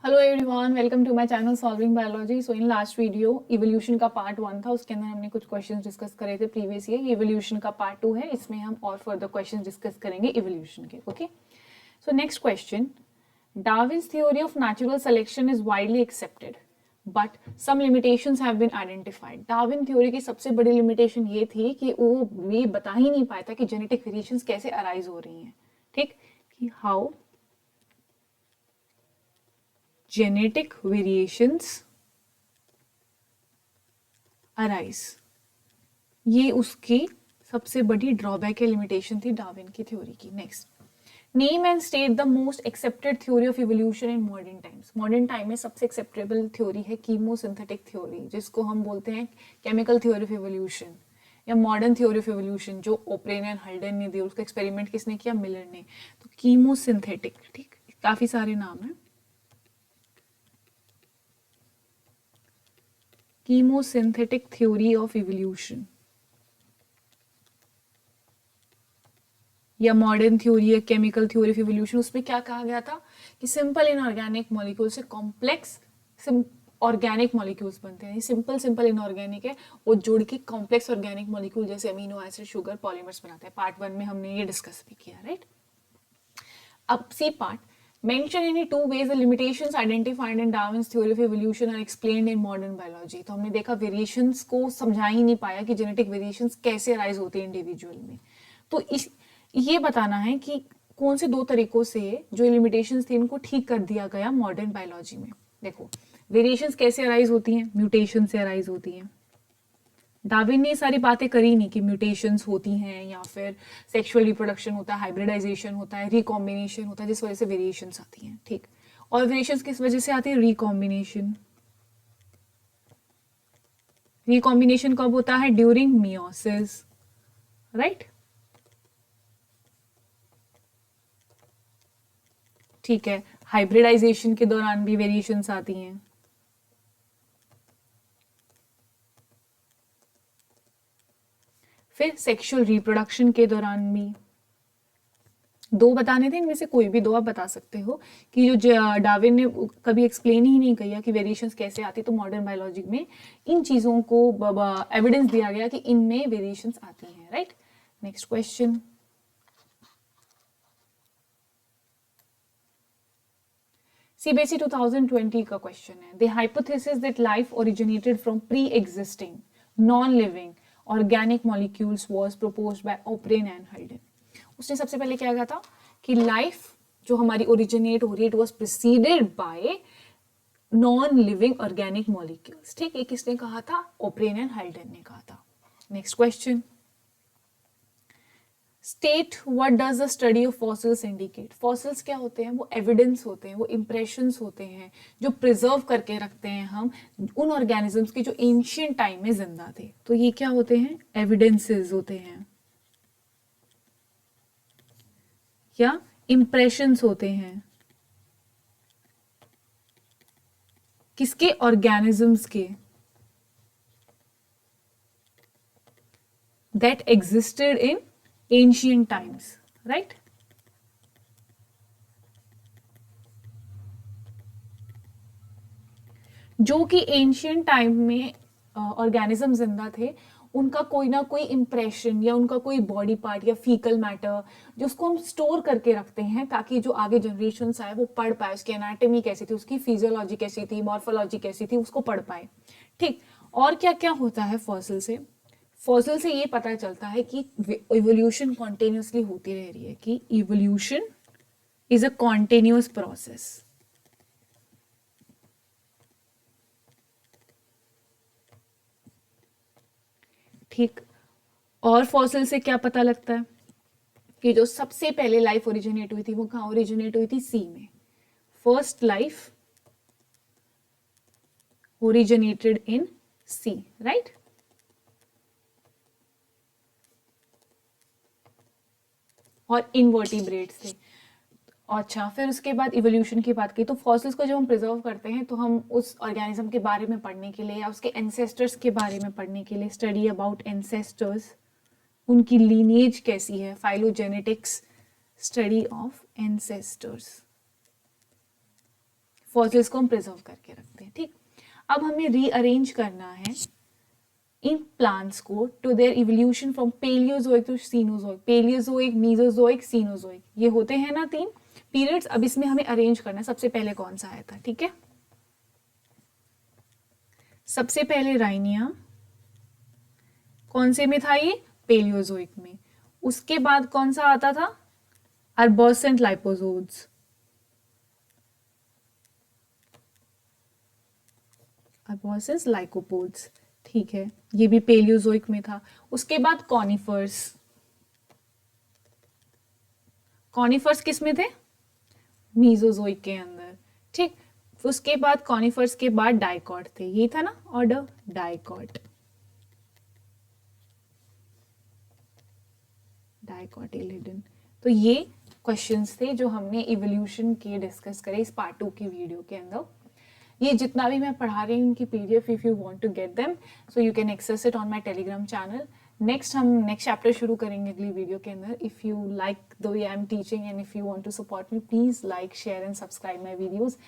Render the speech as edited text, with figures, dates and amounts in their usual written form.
Hello everyone, welcome to my channel solving biology. So in last video evolution का part 1 था, उसके अंदर हमने कुछ क्वेश्चंस डिस्कस करे थे प्रीवियस ईयर। इवोल्यूशन का पार्ट 2 है, इसमें हम और फर्दर क्वेश्चंस डिस्कस करेंगे इवोल्यूशन के। Okay, so next question, Darwin's theory of natural selection is widely accepted but some limitations have been identified. Darwin theory की सबसे बड़ी लिमिटेशन ये थी कि वो ये बता ही नहीं पाया था कि जेनेटिक वेरिएशंस कैसे अराइज हो रही हैं। ठीक, कि हाउ genetic variations arise, ये उसकी सबसे बड़ी ड्रॉबैक या लिमिटेशन थी डार्विन की थ्योरी की। Next, name and state the most accepted theory of evolution in modern times. Modern time में सबसे एक्सेप्टेबल थ्योरी है कीमोसिंथेटिक थ्योरी, जिसको हम बोलते हैं केमिकल थ्योरी ऑफ इवोल्यूशन या मॉडर्न थ्योरी ऑफ इवोल्यूशन, जो ओप्रेन एंड हल्डन ने दी। उसका एक्सपेरिमेंट किसने किया? मिलर ने। तो कीमोसिंथेटिक, ठीक, काफी सारे नाम हैं। कीमोसिंथेटिक थ्योरी ऑफ इवोल्यूशन या मॉडर्न थ्योरी या केमिकल थ्योरी ऑफ इवोल्यूशन, उसमें क्या कहा गया था कि सिंपल इनऑर्गेनिक मॉलिक्यूल से कॉम्प्लेक्स ऑर्गेनिक मॉलिक्यूल्स बनते हैं। सिंपल इनऑर्गेनिक है, वो जोड़ के कॉम्प्लेक्स ऑर्गेनिक मॉलिक्यूल जैसे अमीनो एसिड, शुगर, पॉलीमर्स बनाते हैं। पार्ट 1 में हमने ये डिस्कस भी किया, राइट। अब C part, mention any two ways the limitations identified in Darwin's theory of evolution are explained in modern biology। तो हमने देखा वेरिएशंस को समझा ही नहीं पाया कि जेनेटिक वेरिएशंस कैसे अराइज होते हैं इंडिविजुअल में। तो ये बताना है कि कौन से दो तरीकों से जो लिमिटेशंस थी इनको ठीक कर दिया गया मॉडर्न बायोलॉजी में। देखो, वेरिएशंस कैसे अराइज होती हैं? म्यूटेशन से अराइज होती हैं। डार्विन ने सारी बातें करी नहीं कि म्यूटेशंस होती हैं या फिर सेक्सुअल रिप्रोडक्शन होता है, हाइब्रिडाइजेशन होता है, रिकॉम्बिनेशन होता है, जिस वजह से वेरिएशंस आती हैं। ठीक, और वेरिएशंस किस वजह से आती है? रिकॉम्बिनेशन। रिकॉम्बिनेशन कब होता है? During meiosis, right. ठीक है, हाइब्रिडाइजेशन के दौरान भी वेरिएशंस आती हैं। फिर सेक्सुअल रिप्रोडक्शन के दौरान भी। दो बताने थे, इनमें से कोई भी दो आप बता सकते हो कि जो डार्विन ने कभी एक्सप्लेन ही नहीं किया कि वेरिएशंस कैसे आती। तो मॉडर्न बायोलॉजी में इन चीजों को एविडेंस दिया गया कि इनमें वेरिएशंस आती हैं, राइट। नेक्स्ट क्वेश्चन, सीबीएसई 2020 का क्वेश्चन है, the hypothesis that life originated from pre existing non living organic molecules was proposed by Oparin and Haldane. उसने सबसे पहले क्या कहा था कि लाइफ जो हमारी ओरिजिनेट हो रही है, it was preceded by non living organic molecules. ठीक, ये किसने कहा था? ओप्रेन एंड हल्डन ने कहा था। Next question, state what does the study of fossils indicate. Fossils क्या होते हैं? वो एविडेंस होते हैं, वो इंप्रेशंस होते हैं जो प्रिजर्व करके रखते हैं हम उन ऑर्गेनिजम्स की जो एंशियंट टाइम में जिंदा थे। तो ये क्या होते हैं? एविडेंसेस होते हैं या इंप्रेशंस होते हैं। किसके? ऑर्गेनिजम्स के, that existed in ancient times, right. जो कि एंशियंट टाइम में ऑर्गेनिज्म जिंदा थे, उनका कोई ना कोई इंप्रेशन या उनका कोई बॉडी पार्ट या फीकल मैटर जिसको हम स्टोर करके रखते हैं ताकि जो आगे जनरेशन आए वो पढ़ पाए उसकी एनाटॉमी कैसी थी, उसकी फिजियोलॉजी कैसी थी, मॉर्फोलॉजी कैसी थी, उसको पढ़ पाए। ठीक, और क्या क्या होता है फॉसिल से? फॉसिल से ये पता चलता है कि इवोल्यूशन कॉन्टिन्यूसली होती रह रही है, कि evolution is a continuous process. ठीक, और फॉसिल से क्या पता लगता है कि जो सबसे पहले लाइफ ओरिजिनेट हुई थी वो कहाँ ओरिजिनेट हुई थी? सी में। First life originated in sea, right. और इनवर्टिब्रेट्स थे। अच्छा, फिर उसके बाद इवोल्यूशन की बात की, तो फॉसिल्स को जब हम प्रिजर्व करते हैं तो हम उस ऑर्गेनिज्म के बारे में पढ़ने के लिए या उसके एंसेस्टर्स के बारे में पढ़ने के लिए, स्टडी अबाउट एंसेस्टर्स, उनकी लीनिएज कैसी है, phylogenetics, study of ancestors. Fossils को हम प्रिजर्व करके रखते हैं। ठीक, अब हमें रीअरेंज करना है इन प्लांट्स को to their evolution from Palaeozoic to Cenozoic, Palaeozoic, Mesozoic, Cenozoic, ये होते हैं ना 3 पीरियड्स। अब इसमें हमें अरेंज करना है सबसे पहले कौन सा आया था। ठीक है, सबसे पहले राइनिया, कौन से में था ये, पेलियोजोइक में। उसके बाद कौन सा आता था, अर्बोसेंट लाइपोजोड्स, अर्बोसेंस लाइकोपोड्स। ठीक है, ये भी पेलियोजोइक में था। उसके बाद कॉनिफर्स, कॉनिफर्स किस में थे, मीजोजोइक के अंदर। ठीक, उसके बाद कॉनिफर्स के बाद डाइकॉट थे, ये था ना ऑर्डर, डाइकॉट, डाइकोटिलिडन। तो ये क्वेश्चंस थे जो हमने इवोल्यूशन के डिस्कस करे इस पार्ट 2 की वीडियो के अंदर। ये जितना भी मैं पढ़ा रही हूँ उनकी PDF, if you want to get them so you can access it on my Telegram channel. Next हम नेक्स्ट चैप्टर शुरू करेंगे अगली वीडियो के अंदर। If you like the way I am teaching and if you want to support me, please like, share and subscribe my videos.